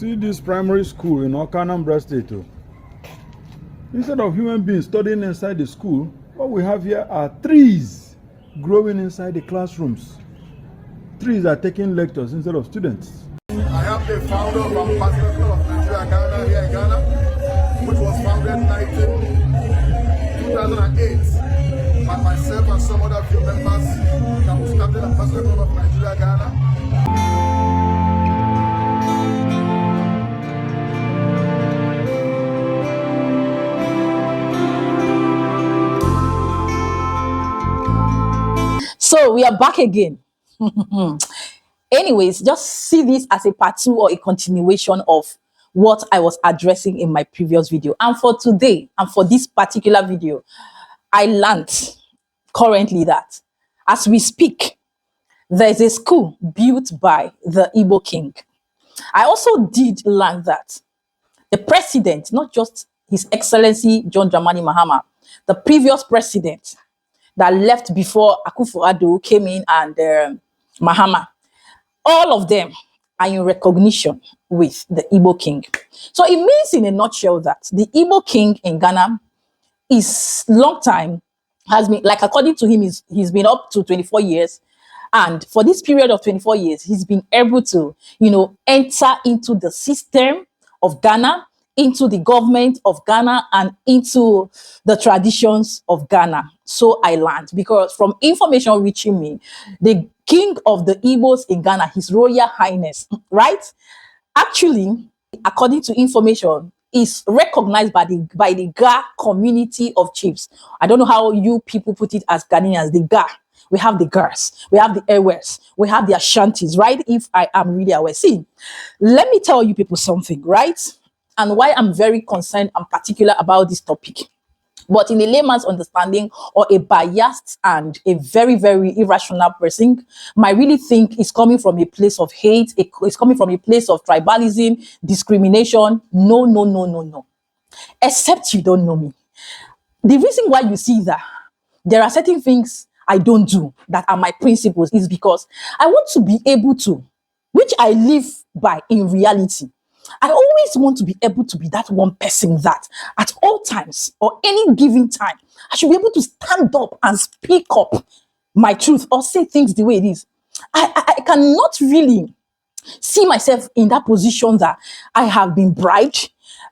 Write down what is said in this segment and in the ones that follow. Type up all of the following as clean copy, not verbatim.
See this primary school in Anambra State. Instead of human beings studying inside the school, what we have here are trees growing inside the classrooms. Trees are taking lectures instead of students. I am the founder of Ambassador Club of Nigeria Ghana here in Ghana, which was founded in 2008 by myself and some other few members that was started Ambassador Club of Nigeria Ghana. So we are back again. Anyways, just see this as a part 2 or a continuation of what I was addressing in my previous video. And for today, and for this particular video, I learned currently that as we speak, there's a school built by the Igbo king. I also did learn that the president, not just His Excellency Johndramanimahama, the previous president that left before Akufo-Addo came in and Mahama, all of them are in recognition with the Igbo king. So it means in a nutshell that the Igbo king in Ghana is long time, has been, like according to him, he's been up to 24 years. And for this period of 24 years, he's been able to, enter into the system of Ghana, into the government of Ghana, and into the traditions of Ghana. So I learned, because from information reaching me, the king of the Igbos in Ghana, His Royal Highness, right? Actually, according to information, is recognized by the Ga community of chiefs. I don't know how you people put it as Ghanaians, the Ga. We have the Gars, we have the Ewes, we have the Ashantis, right? If I am really aware. See, let me tell you people something, right? And why I'm very concerned and particular about this topic. But in a layman's understanding, or a biased and a very, very irrational person might really think it's coming from a place of hate, it's coming from a place of tribalism, discrimination. No, no, no, no, no. Except you don't know me. The reason why you see that there are certain things I don't do that are my principles is because I want to be able to, which I live by in reality. I always want to be able to be that one person that at all times or any given time, I should be able to stand up and speak up my truth or say things the way it is. I cannot really see myself in that position that I have been bribed,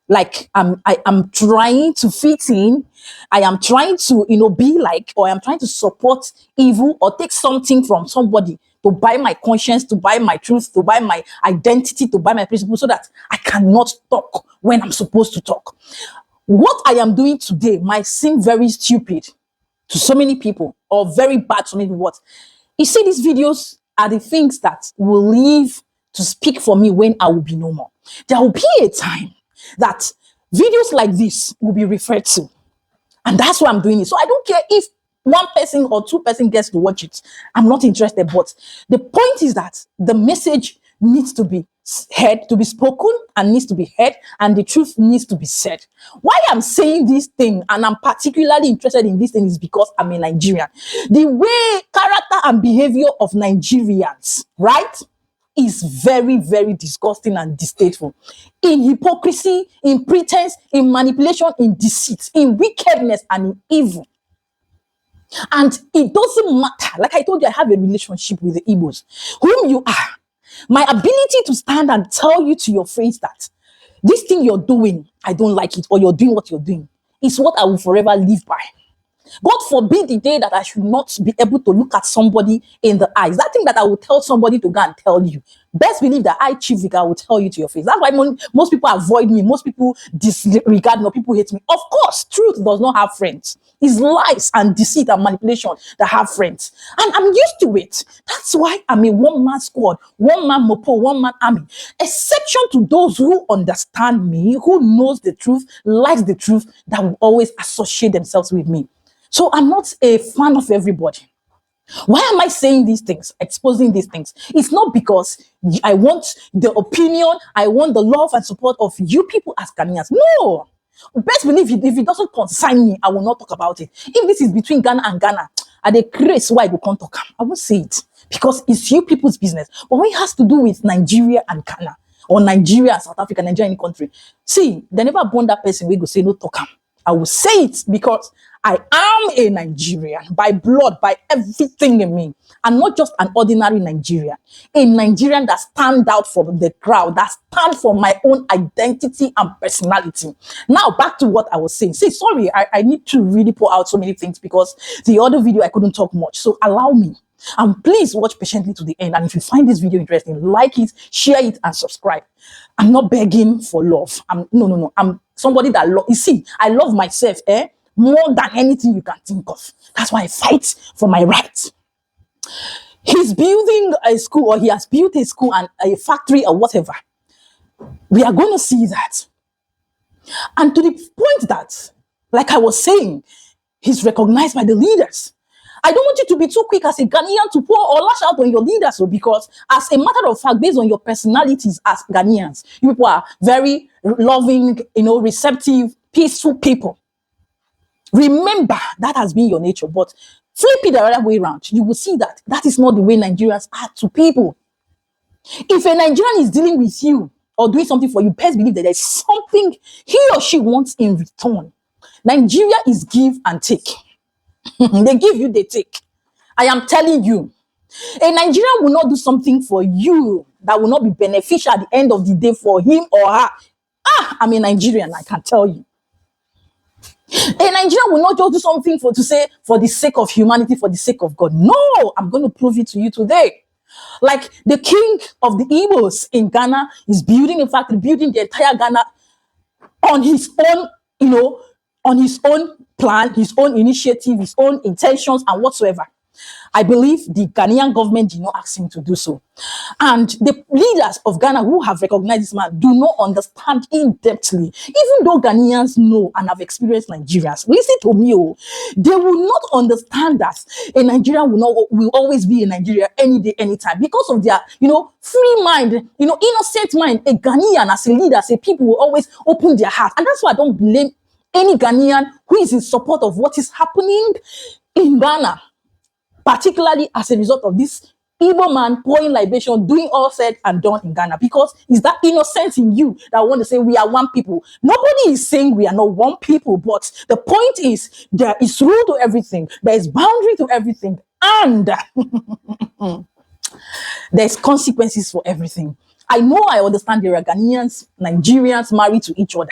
like I am trying to fit in, I am trying to, be like, or I am trying to support evil or take something from somebody to buy my conscience, to buy my truth, to buy my identity, to buy my principles, so that I cannot talk when I'm supposed to talk. What I am doing today might seem very stupid to so many people, or very bad to many people. You see, these videos are the things that will live to speak for me when I will be no more. There will be a time that videos like this will be referred to. And that's why I'm doing it. So I don't care if one person or two person gets to watch it. I'm not interested. But the point is that the message needs to be heard, to be spoken, and needs to be heard, and the truth needs to be said. Why I'm saying this thing, and I'm particularly interested in this thing, is because I'm a Nigerian. The way character and behavior of Nigerians, right, is very, very disgusting and distasteful. In hypocrisy, in pretense, in manipulation, in deceit, in wickedness, and in evil. And it doesn't matter. Like I told you, I have a relationship with the Igbos, whom you are. My ability to stand and tell you to your face that this thing you're doing, I don't like it, or you're doing what you're doing, is what I will forever live by. God forbid the day that I should not be able to look at somebody in the eyes. That thing that I will tell somebody to go and tell you. Best believe that I, Chief Vicar, will tell you to your face. That's why most people avoid me. Most people disregard me. People hate me. Of course, truth does not have friends. It's lies and deceit and manipulation that have friends. And I'm used to it. That's why I'm a one-man squad, one-man mopo, one-man army. Exception to those who understand me, who knows the truth, likes the truth, that will always associate themselves with me. So I'm not a fan of everybody. Why am I saying these things, exposing these things? It's not because I want the opinion, I want the love and support of you people as Ghanaians. No. Best believe if it doesn't concern me, I will not talk about it. If this is between Ghana and Ghana, and the grace why we can't talk, I won't say it because it's you people's business. But when it has to do with Nigeria and Ghana, or Nigeria, South Africa, Nigeria, any country. See, they never born that person. We go say no talk am. I will say it because I am a Nigerian by blood, by everything in me. I'm not just an ordinary Nigerian, a Nigerian that stand out from the crowd, that stand for my own identity and personality. Now, back to what I was saying. See, sorry, I need to really pour out so many things because the other video I couldn't talk much. So allow me. And please watch patiently to the end. And if you find this video interesting, like it, share it, and subscribe. I'm not begging for love. No. I'm somebody that you see, I love myself, more than anything you can think of. That's why I fight for my rights. He's building a school, or he has built a school and a factory or whatever. We are going to see that. And to the point that, like I was saying, he's recognized by the leaders. I don't want you to be too quick as a Ghanaian to pour or lash out on your leaders, because as a matter of fact, based on your personalities as Ghanaians, you people are very loving, receptive, peaceful people. Remember, that has been your nature, but flip it the other way around. You will see that that is not the way Nigerians are to people. If a Nigerian is dealing with you or doing something for you, best believe that there's something he or she wants in return. Nigeria is give and take. They give you, they take. I am telling you, a Nigerian will not do something for you that will not be beneficial at the end of the day for him or her. I'm a Nigerian, I can tell you. A Nigerian will not just do something for the sake of humanity, for the sake of God. No, I'm going to prove it to you today. Like the king of the Igbos in Ghana is building, in fact, building the entire Ghana on his own, on his own plan, his own initiative, his own intentions and whatsoever. I believe the Ghanaian government did not ask him to do so. And the leaders of Ghana who have recognized this man do not understand in-depthly. Even though Ghanaians know and have experienced Nigerians, listen to me, they will not understand that a Nigerian will always be a Nigeria any day, anytime, because of their, free mind, innocent mind. A Ghanaian as a leader, as a people, will always open their heart. And that's why I don't blame any Ghanaian who is in support of what is happening in Ghana, particularly as a result of this Igbo man pouring libation, doing all said and done in Ghana, because it's that innocence in you that want to say we are one people. Nobody is saying we are not one people, but the point is there is rule to everything, there is boundary to everything, and there's consequences for everything. I know, I understand there are Ghanaians, Nigerians married to each other.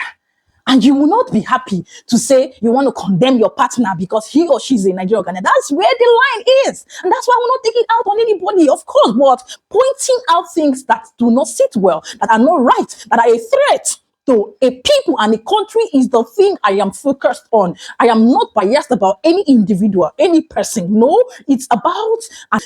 And you will not be happy to say you want to condemn your partner because he or she is a Nigerian Ghanaian. That's where the line is. And that's why we're not taking out on anybody, of course, but pointing out things that do not sit well, that are not right, that are a threat to a people and a country is the thing I am focused on. I am not biased about any individual, any person. No, it's about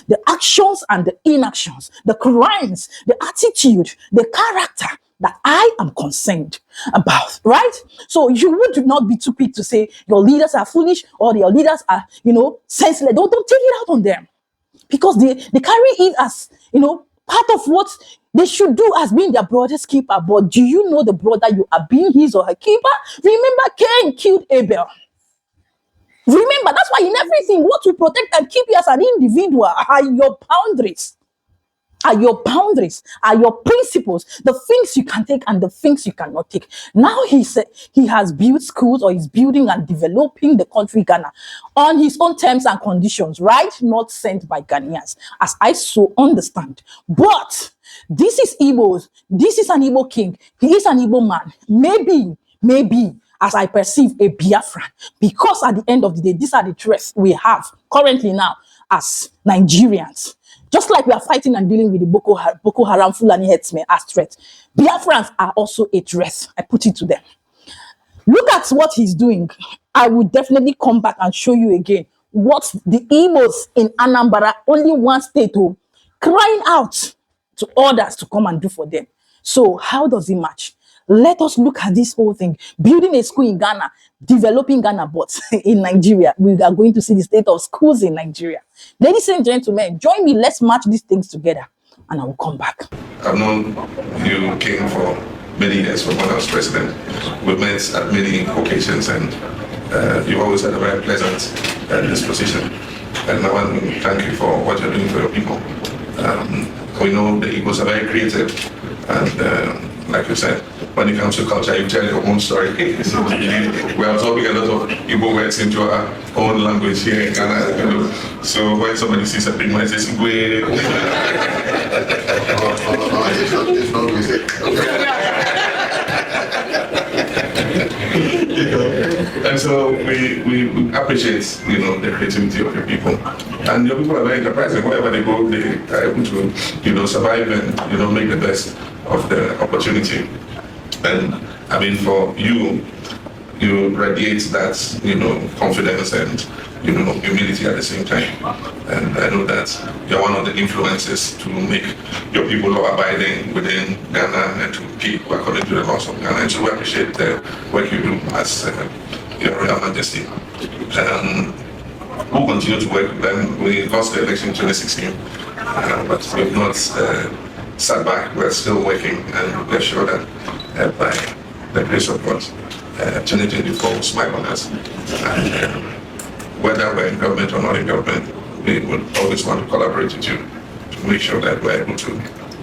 the actions and the inactions, the crimes, the attitude, the character that I am concerned about, right? So you would not be too quick to say your leaders are foolish or your leaders are, senseless. Don't take it out on them, because they carry it as, part of what they should do as being their brother's keeper. But do you know the brother you are being his or her keeper? Remember, Cain killed Abel. Remember, that's why in everything, what you protect and keep you as an individual are your boundaries. Are your boundaries, are your principles, the things you can take and the things you cannot take. Now he said he has built schools, or he's building and developing the country Ghana on his own terms and conditions, right? Not sent by Ghanaians, as I so understand. But this is Igbos. This is an Igbo king. He is an Igbo man. Maybe, as I perceive, a Biafran. Because at the end of the day, these are the threats we have currently now as Nigerians. Just like we are fighting and dealing with the Boko Haram Fulani headsmen as threats, Biafrans are also a threat. I put it to them. Look at what he's doing. I will definitely come back and show you again what the Igbos in Anambra, only one state, crying out to others to come and do for them. So how does it match? Let us look at this whole thing. Building a school in Ghana, developing Ghana, but in Nigeria, we are going to see the state of schools in Nigeria. Ladies and gentlemen, join me. Let's match these things together, and I will come back. I've known you, King, for many years from when I was president. We've met at many occasions, and you've always had a very pleasant disposition. And I want to thank you for what you're doing for your people. We know the Igbos are very creative And like you said, when it comes to culture, you tell your own story. We are absorbing a lot of Igbo words into our own language here in Ghana. You know? So when somebody sees a big man, says, "Igwe." It's not music. And so we appreciate, the creativity of your people. And your people are very enterprising. Wherever they go, they are able to, survive and, make the best of the opportunity. And I mean, for you radiate that, confidence and, humility at the same time. And I know that you're one of the influences to make your people law-abiding within Ghana and to keep according to the laws of Ghana. And so we appreciate the work you do as Your Royal Majesty. We'll continue to work with them. We lost the election in 2016, but we've not sat back. We're still working, and we're sure that by the grace of God, 2024 will smile on us. And whether we're in government or not in government, we would always want to collaborate with you to make sure that we're able to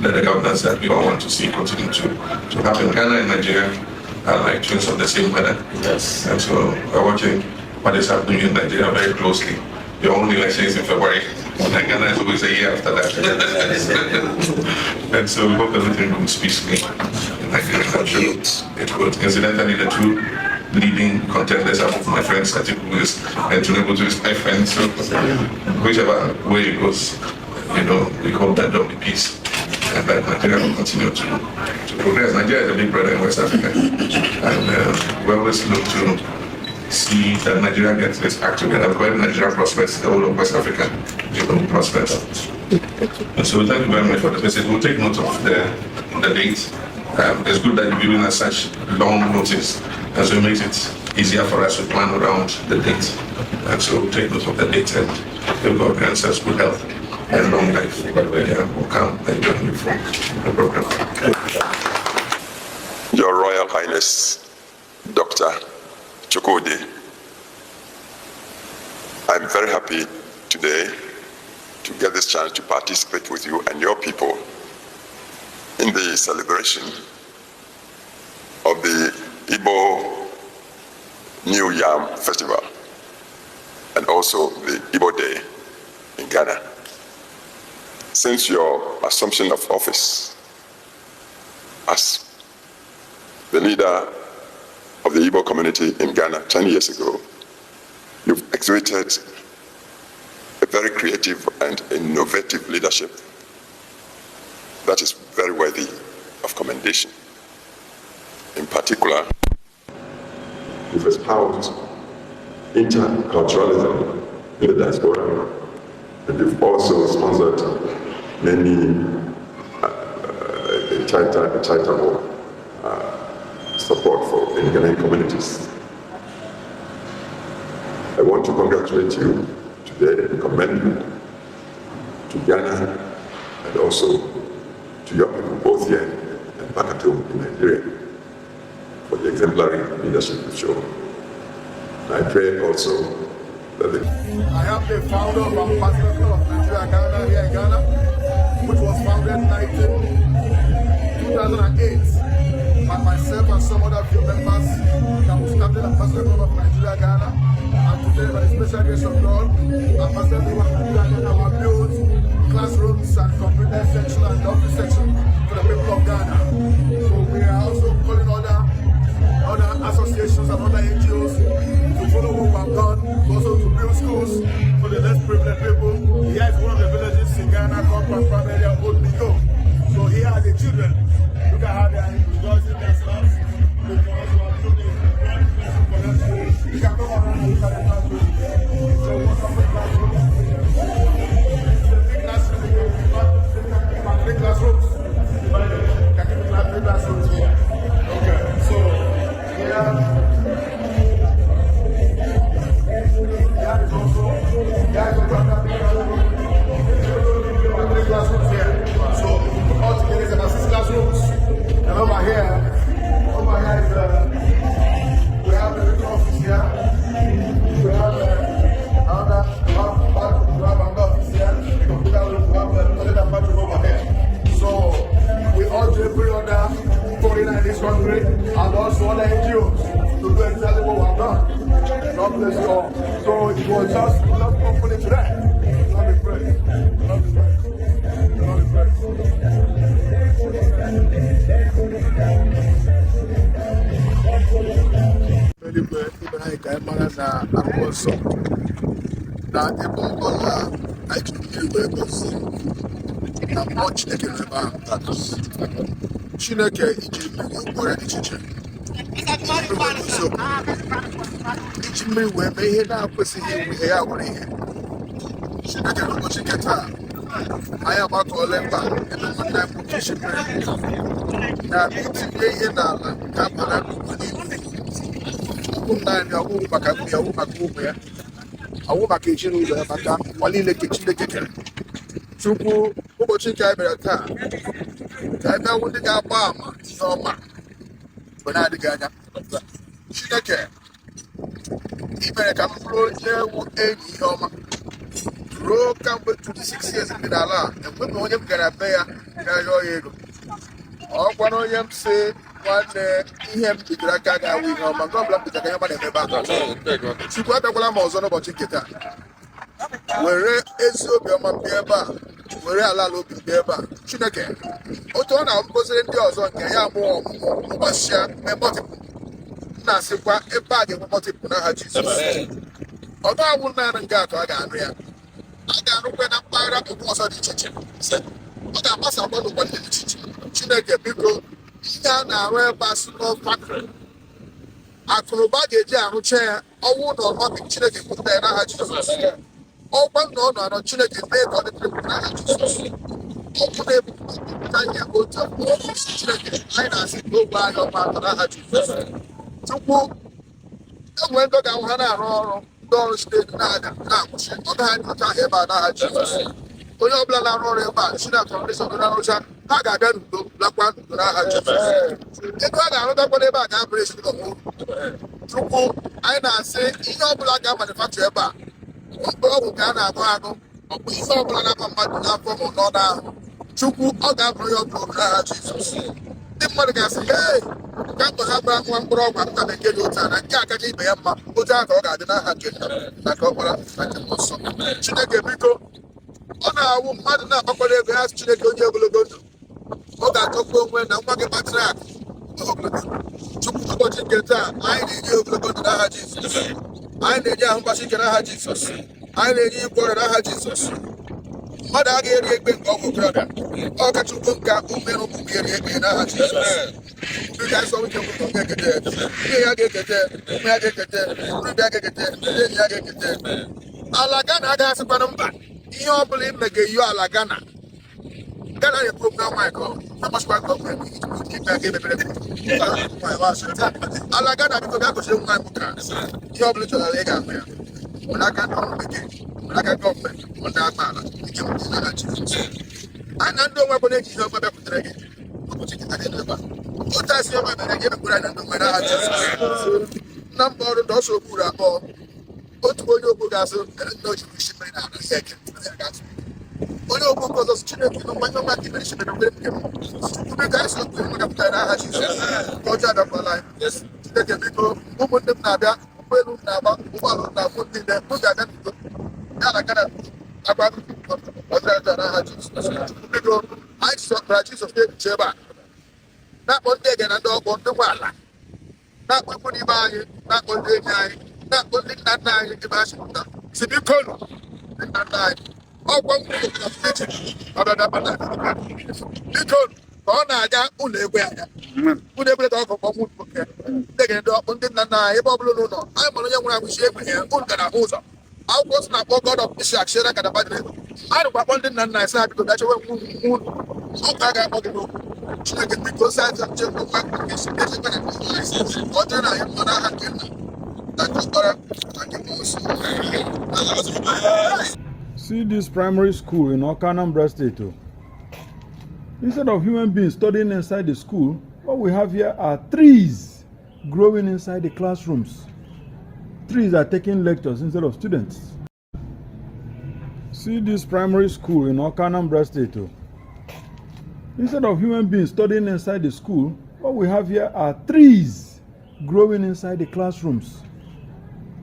let the governance that we all want to see continue to happen. Ghana and Nigeria are like twins of the same mother. Yes. And so we're watching what is happening in Nigeria very closely. Your own election is in February, and Ghana is always a year after that. And so we hope everything goes peacefully in Nigeria. I'm sure it would. Incidentally, the two leading contenders are both my friends, Atiku and Tinubu is my friend. So whichever way it goes, we hope that there will be peace and that Nigeria will continue to progress. Nigeria is a big brother in West Africa, and we always look to see that Nigeria gets its act together. When Nigeria prospers, the whole of West Africa prospers. And so thank you very much for the visit. We'll take note of the date. It's good that you're giving us such long notice, and so it makes it easier for us to plan around the date. And so we'll take note of the date, and if God grants us good health and long life, we'll come and join you for the program. Your Royal Highness, Dr. Chukwudi, I'm very happy today to get this chance to participate with you and your people in the celebration of the Igbo New Yam Festival and also the Igbo Day in Ghana. Since your assumption of office as the leader of the Igbo community in Ghana 10 years ago, you've exhibited a very creative and innovative leadership that is very worthy of commendation. In particular, you've espoused interculturalism in the diaspora, and you've also sponsored many charitable support for Ghanaian communities. I want to congratulate you today and commend you to Ghana and also to your people both here and back at home in Nigeria for the exemplary leadership you've shown. And I pray also that I am the founder of Ambassador of Nigeria Ghana here in Ghana, which was founded in 2008 by myself and some other few members that was started Ambassador of Nigeria Ghana. And today, by the special grace of God, Ambassador of Nigeria Ghana will build classrooms and computer section and office section for the people of Ghana. So we are also calling other associations and other NGOs to follow what we have done, also to build schools for the less privileged people. Here is one of the villages in Ghana called Pampa area, Old Migo. So here are the children. Look at how they are rejoicing themselves. Because we are building one classroom for them. You can go around and look at the classroom. So what's up with the classroom? Big classrooms. Divided. Can you classroom? pray, and also other NGOs to do exactly what we have done. God bless you all. So it was just not company today. Love you, praise. Love you, praise. Love you, praise. Even I can manage a also. Now, the people I can hear what na mmụọ Chineke n'ebe ahụ Chineke iji mmiri gwara echiche iji mmiri wee mee ihe na-akwesịghị iwu ihe ya nwere ihe Chineke n'ụbọchị nke taa anyị agbakọọla mba ebe nwanne anyị nwoke isi mmiri na itinye ihe n'ala nke amara n'ugwu niile ụkwụ nna anyị ọwụ maka mmiri ọwụ maka ụmụ ya ọwụ maka ezinụlọ ya maka ụwa niile nke Chineke kere Chukwu ụbọchị nke anyị bịara taa ka anyị bịanwu ndị ga-agba ama ihe ọma mgbe na-adịghị anya Chineke ị mere ka m bụrụ onye wu enyi ihe ọma ruo kamgbe 26 years dị n'ala a enweghị onye m gara be ya ga-arịọ ya ego ọkwa na onye m si nwanne ihe m bidoro aka ga-awụ ihe ọma nke ọbụla m bidoro ka ihe ọma na-emebe aka Chukwu abịakwala m ọzọ n'ụbọchị nke taa were ezi obiọma bịa ebe a were ala obi bịa ebe a Chineke otu ọ na-agọziri ndị ọzọ nke ya amụọ ọmụmụ ụbọchị mepọtịpụ na-asịkwa ebe a ga-enwe mọtịpụ n'aha Jizọs ọ ga-awụ naanị nke atọ a ga-anụ ya a ga-anụkwa na mpaghara ugwu ọzọ dị iche iche ọ ga-agbasa n'ụwa dị iche iche Chineke biko ihe a na-arụ ebe a small factory akụrụba ga-eji arụcha ya ọnwụ na ọnọdụ Chineke pụta ya n'aha Jizọs ọkwa na ọ nọ Chineke mee ka ọ dị n'aha Jizọs ọkụ na-ebupụta ihe otu ọfịs Chineke anyị na-asị n'ogbe anyị ọma atọ n'aha Jizọs Chukwu enwere ndị ọ ga-ahụ ha na-arụ ọrụ ndị ọrụ steeti na-aga na-akwụsị ọ gaghị anyụcha ebe a n'aha Jizọs onye ọbụla na-arụ ọrụ ebe a Chineke Foundation na-arụcha ha ga-abịa n'udo lakwa n'udo n'aha Jizọs ego a ga-arụtakwa n'ebe a ga-abụrụ ezinụlọ m Chukwu anyị na-asị ihe ọbụla ga-amanifaktur ebe a ọgwụ ka a na-agụ agụ ọ bụ ihe ọbụla na-akpa mmadụ n'afọ ma n'ọdụ ahụ Chukwu ọ ga-abụrụ ya ọgwụ n'aha Jizọs ndị mmadụ ga-asị ee ka mgbe ha gbara nwa mkpụrụ ọgwụ nta bekee dị otu a na nke akaja ibe ya mma otu ahụ ka ọ ga-adị n'aha nke nna na ka ọ gbara na nke nsọ Chineke biko ọ na-awụ mmadụ na-akpakwara ego ya Chineke onye ogologo ndụ ọ ga-achọkwa onwe na nwa gị batịrị akụ Chukwu ụbọchị nke taa anyị na-enye ogologo ndụ n'aha Jizọs anyị na-enye ahụ mgbachi ike n'aha Jizọs anyị na-enye igwe ọrịa n'aha Jizọs mmadụ agaghị eri egbe nke ọgwụ okorobịa ọ kacha ugbo nke umerụ ụmụ eri egbe n'aha Jizọs ndị ga-asọ nwoke nwụrụ ga-ekete ihe ya ga-ekete ụmụ ya ga-ekete nri ya ga-ekete ndị enyi ya ga-ekete ala Ghana agaghị asịkwanụ mba ihe ọ bụla ime ga-eyi ala Ghana na-ekwu na nwaanyị ka na-amasịkwa nke ọgwụ ikpe aka emebere ala Ghana biko bịa gochiri nwaanyị mụtara ihe ọ bụla chọrọ ị ga-ahụ ya nwere aka ndị ọrụ bekee nwere aka gọọmenti ndị agba ala ike anyị na ndị onwe bụ na-eji ihe ọma bịakwutere gị ụbọchị nkịta gị n'ebe a otu asị ọma mere gị emekwara anyị na ndị nwere aha na mba ọrụ ndị ọsọ okpuru abụọ otu onye ogbu ga-asụ ndị oji isi mmiri na ala ya eke onye ogbu nke ọzọ Chineke na mmanya ọma gị mere isi mere mgbe nke ume ka anyị si okwu mmadụ pụtara n'aha Jizọs ka ọjọọ abịakwala anyị Chineke biko ụmụnne m na-abịa ụgbọelu m na-agba ụgbọala m na-abụ niile m ga-abịa n'udo ya na Ghana agba ọjọọ n'aha Jizọs biko anyị sọpụtara Jizọs na-ebiche ebe a na-akpọ ndị ege na ndị ọgbọ ndị nwe ala na-akpọ ikwu n'ime anyị na-akpọ ndị enyi anyị na-akpọ ndị nna nna anyị ebe ha chepụta si bikonu ndị nna nna anyị ọgwọ biko ka ọ na-aga ụlọ egwe anya ụlọ egwe ka ọ kọkọ nwoke ndị ga ndị ọkpụ ndị nna nna anyị ebe ọ bụla n'ụlọ anyị mara onye nwere ahụ isi egwe ya ụlọ gara ahụ ụzọ akwụkwọ sị na-akpọ God of Ishak shere ka dabadịrị anyị rụkwa akpọ ndị nna nna anyị sị ha biko bịa chewe nwụ ọ ka a ga-akpọ gị n'okwu Chineke biko si aja chekwa nwa esi echekwa na ọ dịrị na anyị mma n'aha nke nna na nke ọkpara na nke mmụọ nsọ. See this primary school in Anambra State. Instead of human beings studying inside the school, what we have here are trees growing inside the classrooms. Trees are taking lectures instead of students. See this primary school in Anambra State. Instead of human beings studying inside the school, What we have here are trees growing inside the classrooms.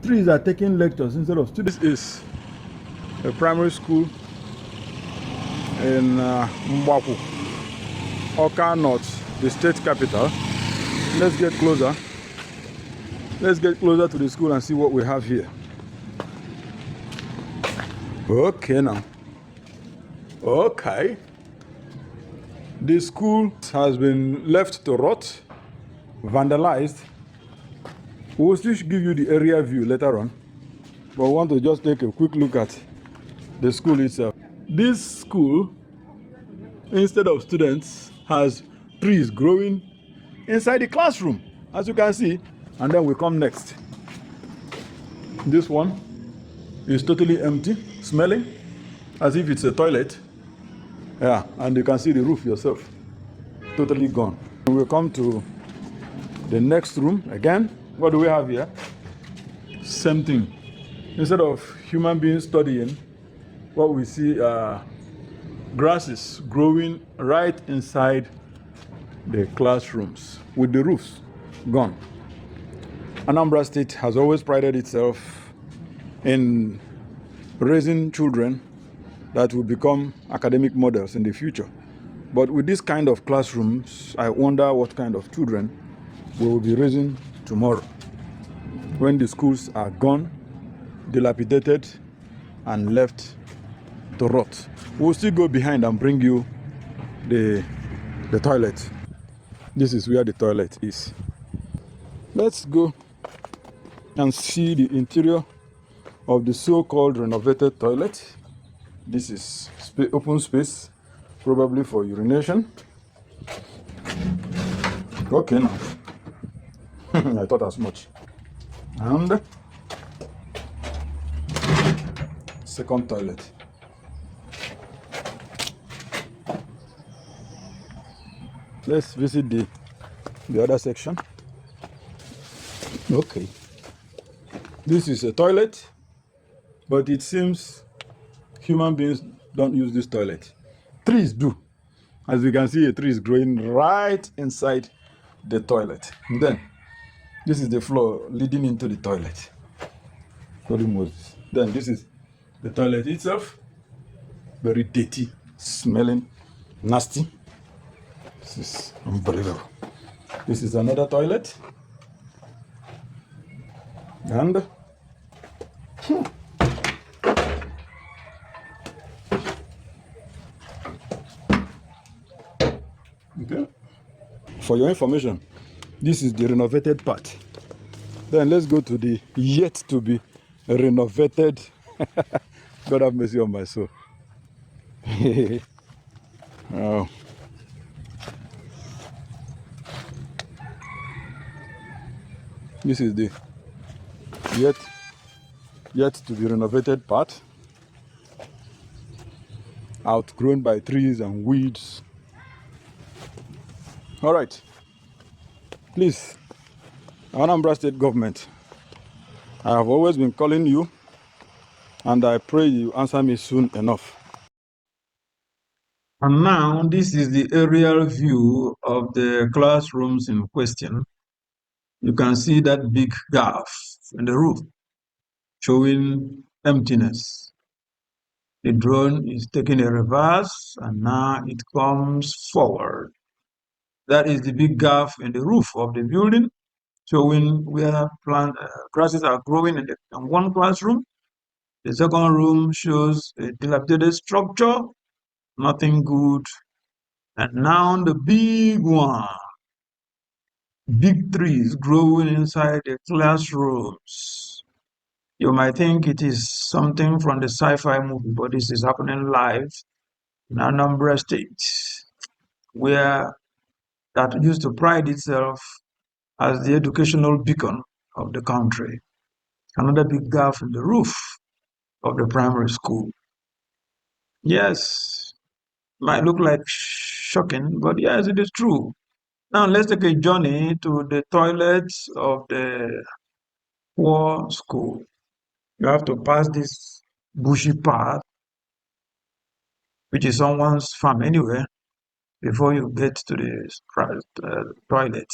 Trees are taking lectures instead of students. This is a primary school in Mwaku, Oka North, the state capital. Let's get closer. Let's get closer to the school and see what we have here. Okay now. Okay. The school has been left to rot, vandalized. We will still give you the area view later on, but we want to just take a quick look at the school itself. This school, instead of students, has trees growing inside the classroom, as you can see. And then we come next. This one is totally empty, smelling as if it's a toilet. Yeah, and you can see the roof yourself, totally gone. We'll come to the next room again. What do we have here? Same thing. Instead of human beings studying, what we see are grasses growing right inside the classrooms with the roofs gone. Anambra State has always prided itself in raising children that will become academic models in the future. But with this kind of classrooms, I wonder what kind of children we will be raising tomorrow when the schools are gone, dilapidated, and left to rot. We'll still go behind and bring you the toilet. This is where the toilet is. Let's go and see the interior of the so-called renovated toilet. This is open space, probably for urination. Okay now. I thought as much. And second toilet. Let's visit the other section. Okay. This is a toilet, but it seems human beings don't use this toilet. Trees do. As you can see, a tree is growing right inside the toilet. And then, this is the floor leading into the toilet. Sorry, Moses. Then this is the toilet itself. Very dirty, smelling, nasty. This is unbelievable. This is another toilet. And okay. For your information, this is the renovated part. Then let's go to the yet to be renovated. God have mercy on my soul. Oh. This is the yet to be renovated part, outgrown by trees and weeds. All right, please, Anambra State government, I have always been calling you, and I pray you answer me soon enough. And now this is the aerial view of the classrooms in question. You can see that big gap in the roof showing emptiness. The drone is taking a reverse and now it comes forward. That is the big gap in the roof of the building, showing where grasses are growing in one classroom. The second room shows a dilapidated structure, nothing good. And now the big one, big trees growing inside the classrooms. You might think it is something from the sci-fi movie, but this is happening live in Anambra State, where that used to pride itself as the educational beacon of the country. Another big gap in the roof of the primary school. Yes, might look like shocking, but yes, it is true. Now let's take a journey to the toilets of the poor school. You have to pass this bushy path, which is someone's farm anyway. before you get to the toilet.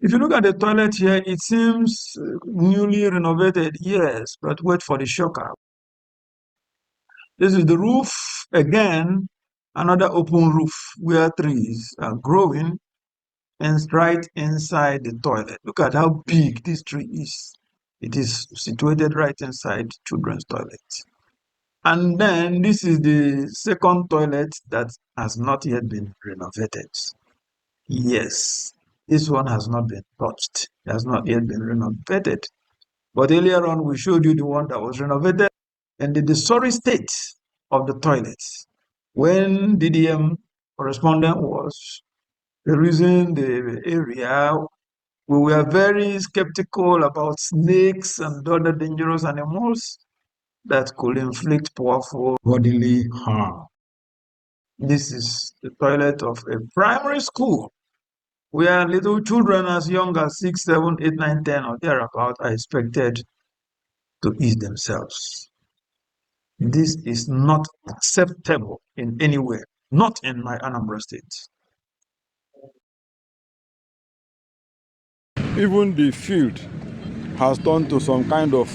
If you look at the toilet here, it seems newly renovated, yes, but wait for the shocker. This is the roof, again, another open roof where trees are growing and right inside the toilet. Look at how big this tree is. It is situated right inside children's toilet. And then this is the second toilet that has not yet been renovated. Yes, this one has not been touched. It has not yet been renovated. But earlier on, we showed you the one that was renovated and the sorry state of the toilets. When DDM correspondent was perusing the area, we were very skeptical about snakes and other dangerous animals that could inflict powerful bodily harm. This is the toilet of a primary school where little children as young as 6, 7, 8, 9, 10 or thereabout are expected to eat themselves. This is not acceptable in any way, not in my Anambra State. Even the field has turned to some kind of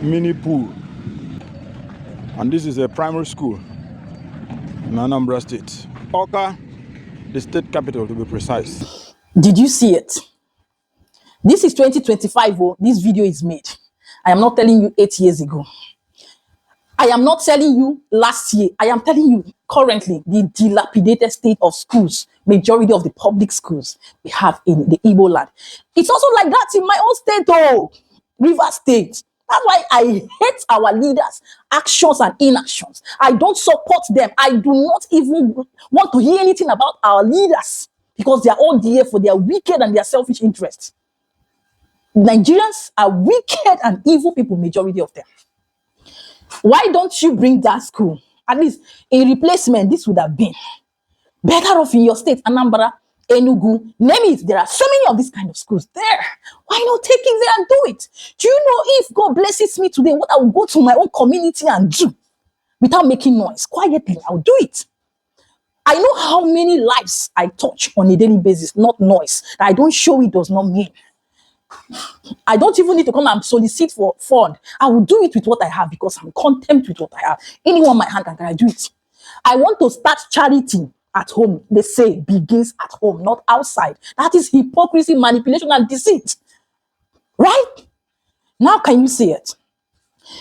mini pool. And this is a primary school in Anambra State. Oka, the state capital to be precise. Did you see it? This is 2025. Oh, this video is made. I am not telling you 8 years ago. I am not telling you last year. I am telling you currently the dilapidated state of schools, majority of the public schools we have in the Igbo land. It's also like that in my own state, oh, River State. That's why I hate our leaders' actions and inactions. I don't support them. I do not even want to hear anything about our leaders because they are all there for their wicked and their selfish interests. Nigerians are wicked and evil people, majority of them. Why don't you bring that school? At least a replacement, this would have been better off in your state, Anambra, Enugu, name it. There are so many of these kind of schools there. Why not take it there and do it? Do you know if God blesses me today, what I will go to my own community and do without making noise? Quietly, I'll do it. I know how many lives I touch on a daily basis, not noise. That I don't show it does not mean. I don't even need to come and solicit for fund. I will do it with what I have because I'm content with what I have. Anyone my hand can I do it. I want to start charity at home. They say begins at home, not outside. That is hypocrisy, manipulation, and deceit. Right? Now can you see it?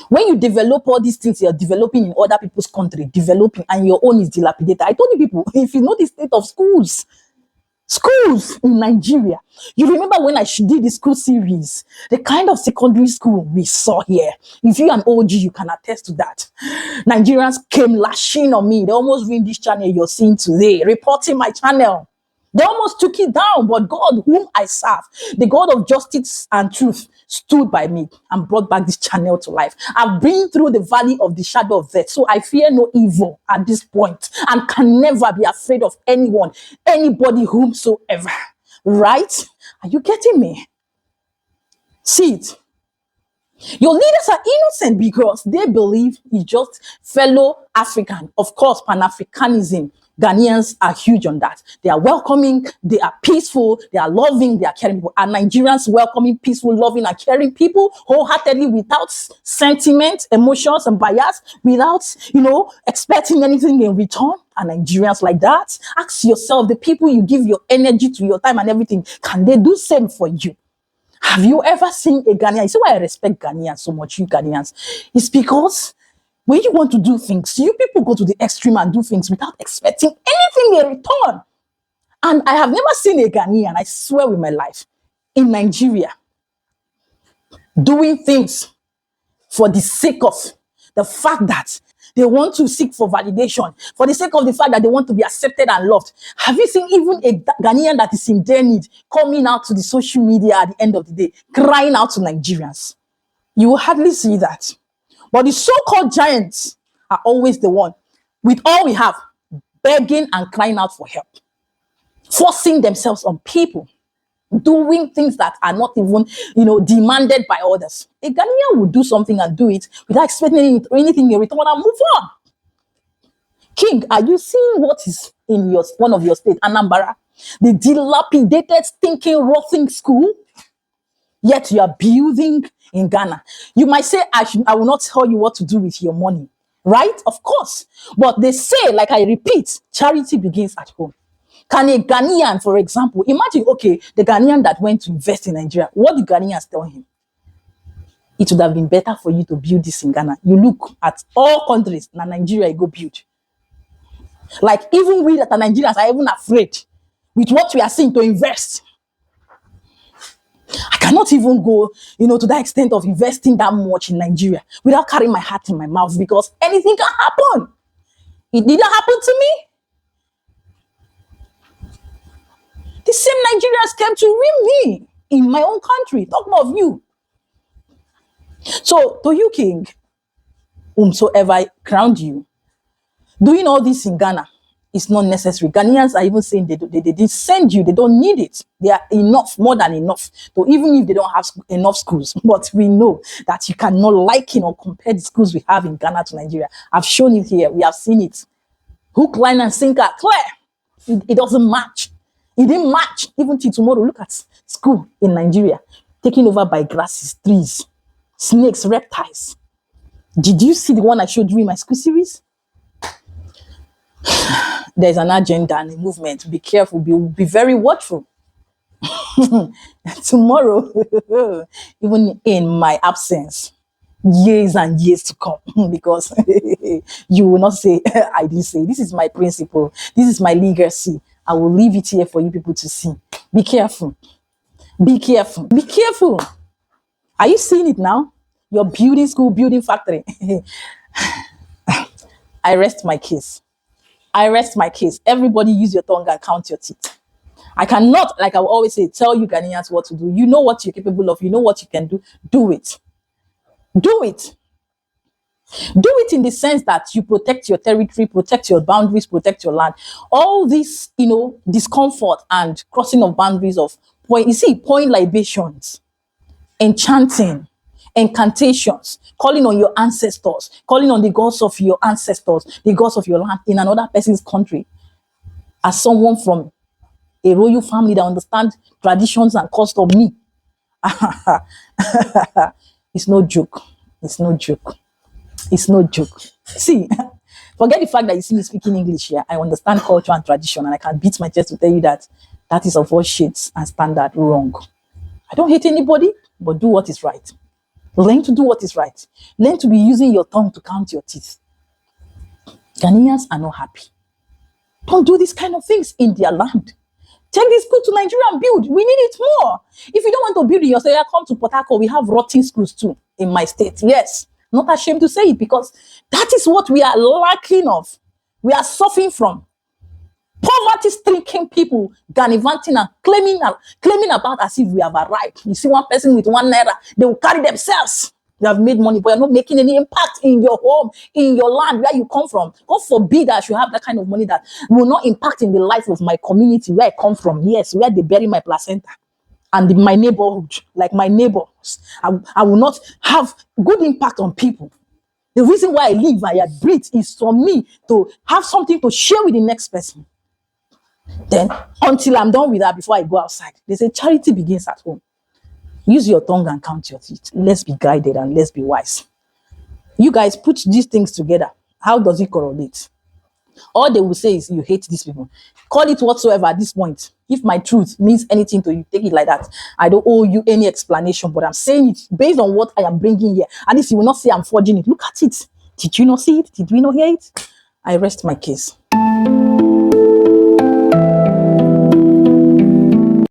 When you develop all these things you're developing in other people's country, developing, and your own is dilapidated. I told you people, if you know the state of schools in Nigeria. You remember when I did the school series, the kind of secondary school we saw here. If you're an OG, you can attest to that. Nigerians came lashing on me. They almost ruined this channel you're seeing today, reporting my channel. They almost took it down, but God, whom I serve, the God of justice and truth, stood by me and brought back this channel to life. I've been through the valley of the shadow of death, so I fear no evil at this point and can never be afraid of anyone, anybody, whomsoever. Right? Are you getting me? See it. Your leaders are innocent because they believe it's just fellow African. Of course, Pan-Africanism. Ghanaians are huge on that. They are welcoming, they are peaceful, they are loving, they are caring people. And Nigerians welcoming, peaceful, loving, and caring people wholeheartedly without sentiment, emotions, and bias, without, expecting anything in return. And Nigerians like that, ask yourself, the people you give your energy to, your time and everything, can they do same for you? Have you ever seen a Ghanaian? You see why I respect Ghanaians so much, you Ghanaians? It's because when you want to do things, you people go to the extreme and do things without expecting anything in return. And I have never seen a Ghanaian, I swear with my life, in Nigeria, doing things for the sake of the fact that they want to seek for validation, for the sake of the fact that they want to be accepted and loved. Have you seen even a Ghanaian that is in their need coming out to the social media at the end of the day, crying out to Nigerians? You will hardly see that. But the so-called giants are always the one, with all we have, begging and crying out for help, forcing themselves on people, doing things that are not even, demanded by others. A Ghanaian would do something and do it without expecting anything in return and move on. King, are you seeing what is in your one of your state, Anambra? The dilapidated, stinking, rotting school? Yet you are building in Ghana. You might say, I will not tell you what to do with your money. Right? Of course. But they say, like I repeat, charity begins at home. Can a Ghanaian, for example, imagine, okay, the Ghanaian that went to invest in Nigeria, what did Ghanaians tell him? It would have been better for you to build this in Ghana. You look at all countries, now Nigeria, you go build. Like even we that are Nigerians are even afraid with what we are seeing to invest. I cannot even go, to that extent of investing that much in Nigeria without carrying my heart in my mouth because anything can happen. It didn't happen to me. The same Nigerians came to ring me in my own country. Talk more of you. So, to you, King, whomsoever crowned you, doing all this in Ghana is not necessary. Ghanaians are even saying they didn't send you. They don't need it. They are enough, more than enough. So even if they don't have enough schools, but we know that you cannot liken or compare the schools we have in Ghana to Nigeria. I've shown it here. We have seen it. Hook, line, and sinker. Clear. It doesn't match. It didn't match. Even till tomorrow, look at school in Nigeria. Taken over by grasses, trees, snakes, reptiles. Did you see the one I showed you in my school series? There's an agenda and a movement. Be careful. Be very watchful. Tomorrow, even in my absence, years and years to come, because you will not say, I didn't say. This is my principle. This is my legacy. I will leave it here for you people to see. Be careful. Be careful. Be careful. Are you seeing it now? Your building school, building factory. I rest my case. I rest my case. Everybody use your tongue and count your teeth. I cannot, like I will always say, tell you Ghanaians what to do. You know what you're capable of. You know what you can do. Do it. Do it. Do it in the sense that you protect your territory, protect your boundaries, protect your land. All this, discomfort and crossing of boundaries of pouring libations, enchanting, incantations, calling on your ancestors, calling on the gods of your ancestors, the gods of your land in another person's country. As someone from a royal family that understands traditions and custom, me, it's no joke. It's no joke. It's no joke. See, forget the fact that you see me speaking English here. I understand culture and tradition, and I can beat my chest to tell you that that is of all shades and standard wrong. I don't hate anybody, but do what is right. Learn to do what is right. Learn to be using your tongue to count your teeth. Ghanaians are not happy. Don't do these kind of things in their land. Take this school to Nigeria and build. We need it more. If you don't want to build in your state, come to Port Harcourt. We have rotting schools too in my state. Yes. Not ashamed to say it because that is what we are lacking of. We are suffering from. Poverty-stricken people gallivanting and claiming about as if we have arrived. You see one person with 1 naira, they will carry themselves. You have made money, but you're not making any impact in your home, in your land, where you come from. God forbid that I should have that kind of money that will not impact in the life of my community, where I come from. Yes, where they bury my placenta. And my neighborhood, like my neighbors, I will not have good impact on people. The reason why I live and I breathe is for me to have something to share with the next person. Then, until I'm done with that, before I go outside, they say charity begins at home. Use your tongue and count your teeth. Let's be guided and let's be wise. You guys put these things together. How does it correlate? All they will say is you hate these people. Call it whatsoever at this point. If my truth means anything to you, take it like that. I don't owe you any explanation, but I'm saying it based on what I am bringing here. At least you will not say I'm forging it. Look at it. Did you not see it? Did we not hear it? I rest my case.